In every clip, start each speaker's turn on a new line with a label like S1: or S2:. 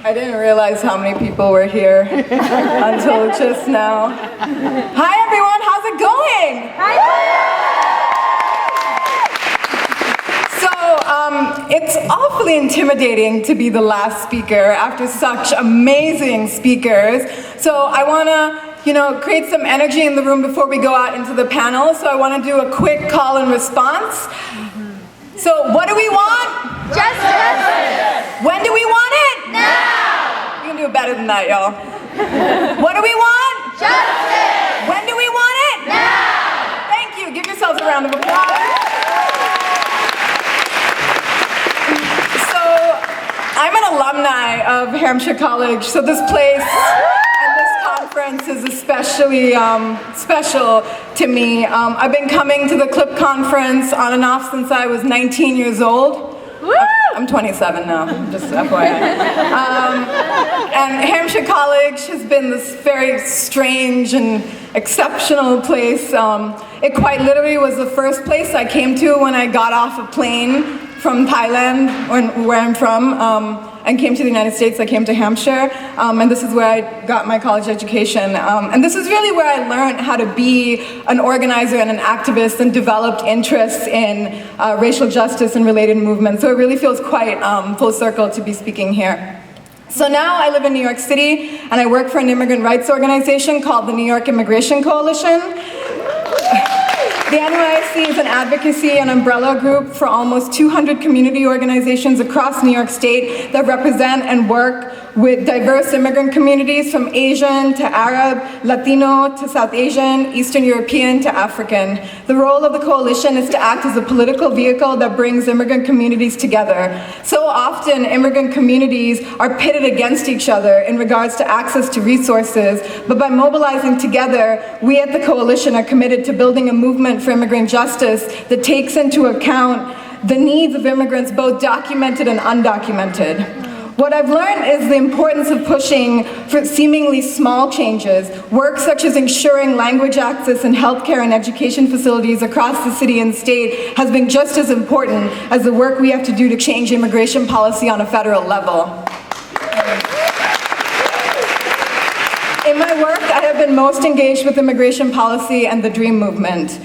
S1: I didn't realize how many people were here until just now. Hi everyone, how's it going? So, it's awfully intimidating to be the last speaker after such amazing speakers. So I want to, create some energy in the room before we go out into the panel. So I want to do a quick call and response. So what do we want?
S2: Justice!
S1: When do we want it?
S2: Now!
S1: You can do it better than that, y'all. What do we want?
S2: Justice!
S1: When do we want it?
S2: Now!
S1: Thank you. Give yourselves a round of applause. So, I'm an alumni of Hampshire College, so this place and this conference is especially special to me. I've been coming to the CLIP conference on and off since I was 19 years old. I'm 27 now, just FYI. And Hampshire College has been this very strange and exceptional place. It quite literally was the first place I came to when I got off a plane from Thailand, where I'm from, and came to the United States. I came to Hampshire, and this is where I got my college education. And this is really where I learned how to be an organizer and an activist and developed interests in racial justice and related movements. So it really feels quite full circle to be speaking here. So now I live in New York City, and I work for an immigrant rights organization called the New York Immigration Coalition. The NYC is an advocacy and umbrella group for almost 200 community organizations across New York State that represent and work with diverse immigrant communities from Asian to Arab, Latino to South Asian, Eastern European to African. The role of the coalition is to act as a political vehicle that brings immigrant communities together. So often, immigrant communities are pitted against each other in regards to access to resources, but by mobilizing together, we at the coalition are committed to building a movement for immigrant justice that takes into account the needs of immigrants, both documented and undocumented. What I've learned is the importance of pushing for seemingly small changes. Work such as ensuring language access in healthcare and education facilities across the city and state has been just as important as the work we have to do to change immigration policy on a federal level. In my work, I have been most engaged with immigration policy and the DREAM movement,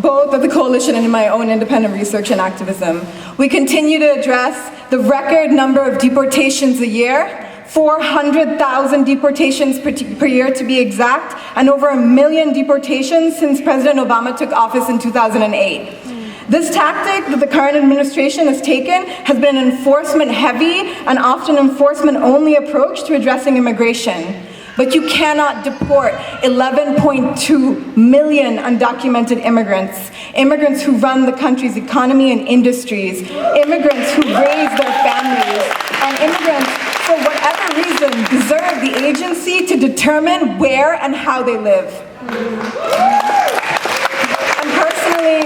S1: both at the coalition and in my own independent research and activism. We continue to address the record number of deportations a year, 400,000 deportations per year to be exact, and over 1 million deportations since President Obama took office in 2008. This tactic that the current administration has taken has been an enforcement-heavy and often enforcement-only approach to addressing immigration. But you cannot deport 11.2 million undocumented immigrants, immigrants who run the country's economy and industries, immigrants who raise their families, and immigrants, for whatever reason, deserve the agency to determine where and how they live.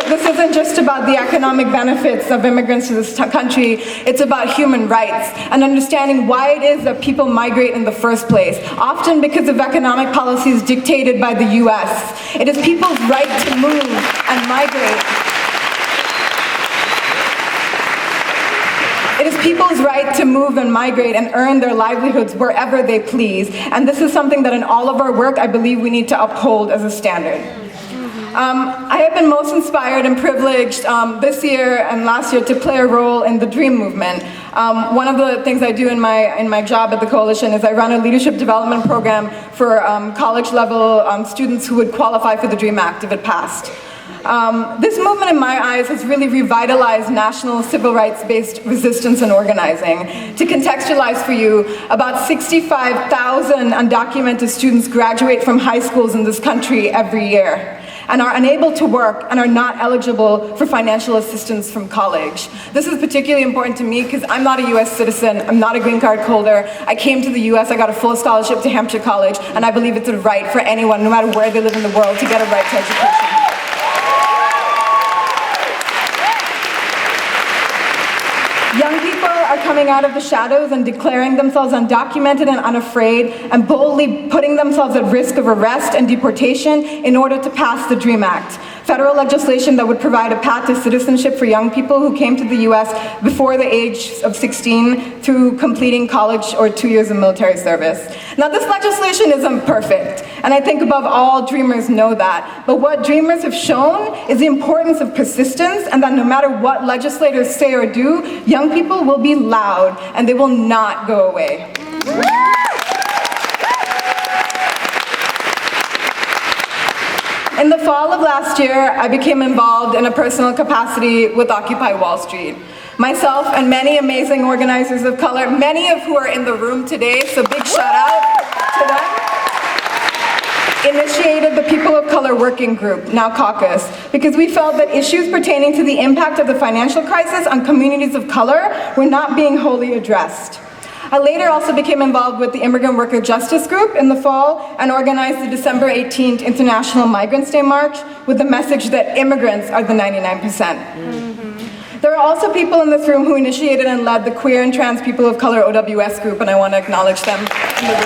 S1: This isn't just about the economic benefits of immigrants to this country, it's about human rights and understanding why it is that people migrate in the first place, often because of economic policies dictated by the US. It is people's right to move and migrate. It is people's right to move and migrate and earn their livelihoods wherever they please. And this is something that in all of our work, I believe we need to uphold as a standard. I have been most inspired and privileged this year and last year to play a role in the DREAM movement. One of the things I do in my job at the coalition is I run a leadership development program for college-level students who would qualify for the DREAM Act if it passed. This movement, in my eyes, has really revitalized national civil rights-based resistance and organizing. To contextualize for you, about 65,000 undocumented students graduate from high schools in this country every year and are unable to work and are not eligible for financial assistance from college. This is particularly important to me because I'm not a US citizen, I'm not a green card holder. I came to the US, I got a full scholarship to Hampshire College, and I believe it's a right for anyone, no matter where they live in the world, to get a right to education. Young people are coming out of the shadows and declaring themselves undocumented and unafraid and boldly putting themselves at risk of arrest and deportation in order to pass the DREAM Act. federal legislation that would provide a path to citizenship for young people who came to the US before the age of 16 through completing college or 2 years of military service. Now, this legislation isn't perfect, and I think above all, dreamers know that. But what dreamers have shown is the importance of persistence, and that no matter what legislators say or do, young people will be loud, and they will not go away. In the fall of last year, I became involved in a personal capacity with Occupy Wall Street. Myself and many amazing organizers of color, many of who are in the room today, so big shout out to them, initiated the People of Color Working Group, now Caucus, because we felt that issues pertaining to the impact of the financial crisis on communities of color were not being wholly addressed. I later also became involved with the Immigrant Worker Justice Group in the fall and organized the December 18th International Migrants Day March with the message that immigrants are the 99%. There are also people in this room who initiated and led the Queer and Trans People of Color OWS group, and I want to acknowledge them in the room.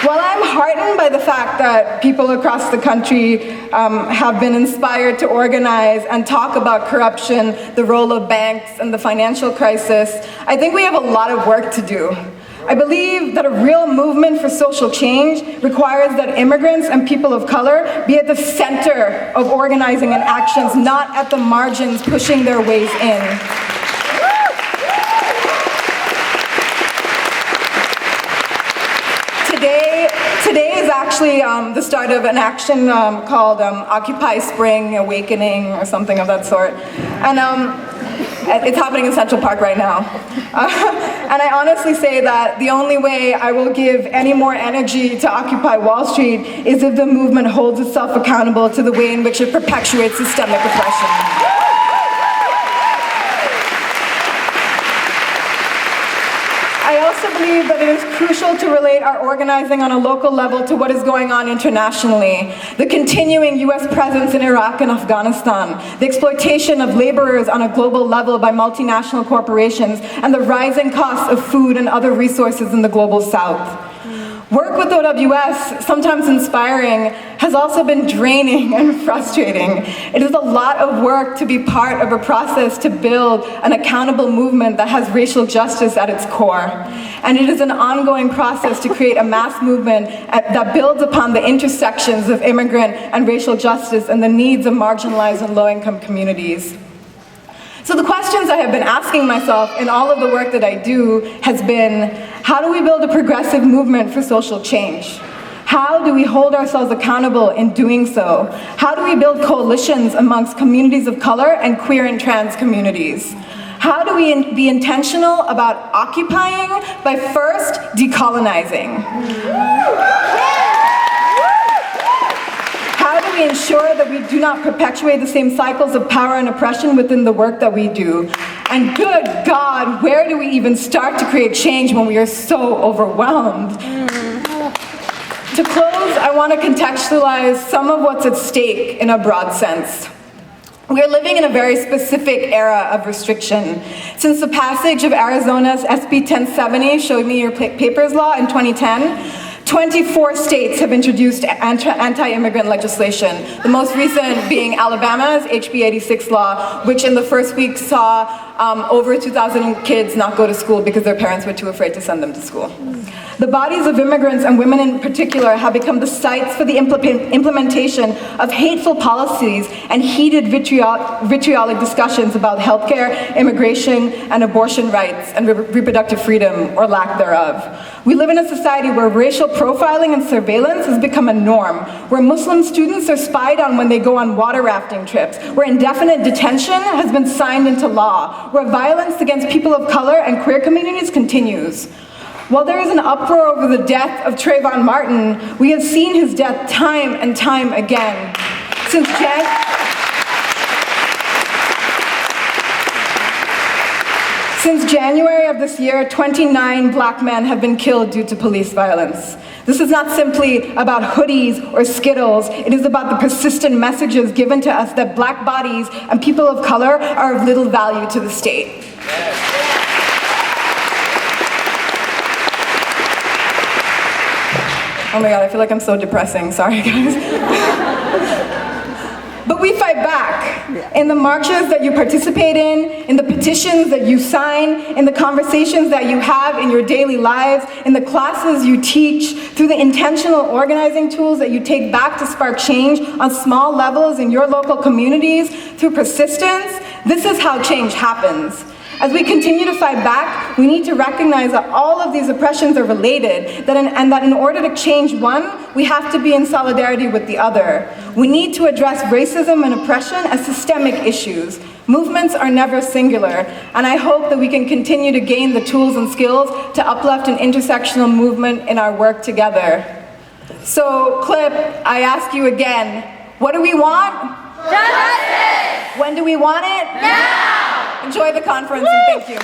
S1: While I'm heartened by the fact that people across the country have been inspired to organize and talk about corruption, the role of banks, and the financial crisis, I think we have a lot of work to do. I believe that a real movement for social change requires that immigrants and people of color be at the center of organizing and actions, not at the margins pushing their ways in. Today is actually the start of an action called Occupy Spring Awakening or something of that sort. And it's happening in Central Park right now. And I honestly say that the only way I will give any more energy to Occupy Wall Street is if the movement holds itself accountable to the way in which it perpetuates systemic oppression. I also believe that it is crucial to relate our organizing on a local level to what is going on internationally. The continuing US presence in Iraq and Afghanistan, the exploitation of laborers on a global level by multinational corporations, and the rising costs of food and other resources in the global south. Work with OWS, sometimes inspiring, has also been draining and frustrating. It is a lot of work to be part of a process to build an accountable movement that has racial justice at its core. And it is an ongoing process to create a mass movement that builds upon the intersections of immigrant and racial justice and the needs of marginalized and low-income communities. So the questions I have been asking myself in all of the work that I do has been, how do we build a progressive movement for social change? How do we hold ourselves accountable in doing so? How do we build coalitions amongst communities of color and queer and trans communities? How do we be intentional about occupying by first decolonizing? How do we ensure that we do not perpetuate the same cycles of power and oppression within the work that we do? And good God, where do we even start to create change when we are so overwhelmed? To close, I want to contextualize some of what's at stake in a broad sense. We are living in a very specific era of restriction. Since the passage of Arizona's SB 1070, Show Me Your Papers law in 2010, 24 states have introduced anti-immigrant legislation, the most recent being Alabama's HB 86 law, which in the first week saw over 2,000 kids not go to school because their parents were too afraid to send them to school. The bodies of immigrants, and women in particular, have become the sites for the implementation of hateful policies and heated vitriolic discussions about healthcare, immigration, and abortion rights, and reproductive freedom, or lack thereof. We live in a society where racial profiling and surveillance has become a norm, where Muslim students are spied on when they go on water rafting trips, where indefinite detention has been signed into law, where violence against people of color and queer communities continues. While there is an uproar over the death of Trayvon Martin, we have seen his death time and time again. Since January of this year, 29 black men have been killed due to police violence. This is not simply about hoodies or Skittles. It is about the persistent messages given to us that black bodies and people of color are of little value to the state. Oh my God, I feel like I'm so depressing. Sorry, guys. But we fight back in the marches that you participate in the petitions that you sign, in the conversations that you have in your daily lives, in the classes you teach, through the intentional organizing tools that you take back to spark change on small levels in your local communities, through persistence. This is how change happens. As we continue to fight back, we need to recognize that all of these oppressions are related, and that in order to change one, we have to be in solidarity with the other. We need to address racism and oppression as systemic issues. Movements are never singular, and I hope that we can continue to gain the tools and skills to uplift an intersectional movement in our work together. So, Clip, I ask you again, what do we want?
S2: Justice!
S1: When do we want it?
S2: Now!
S1: Enjoy the conference and thank you.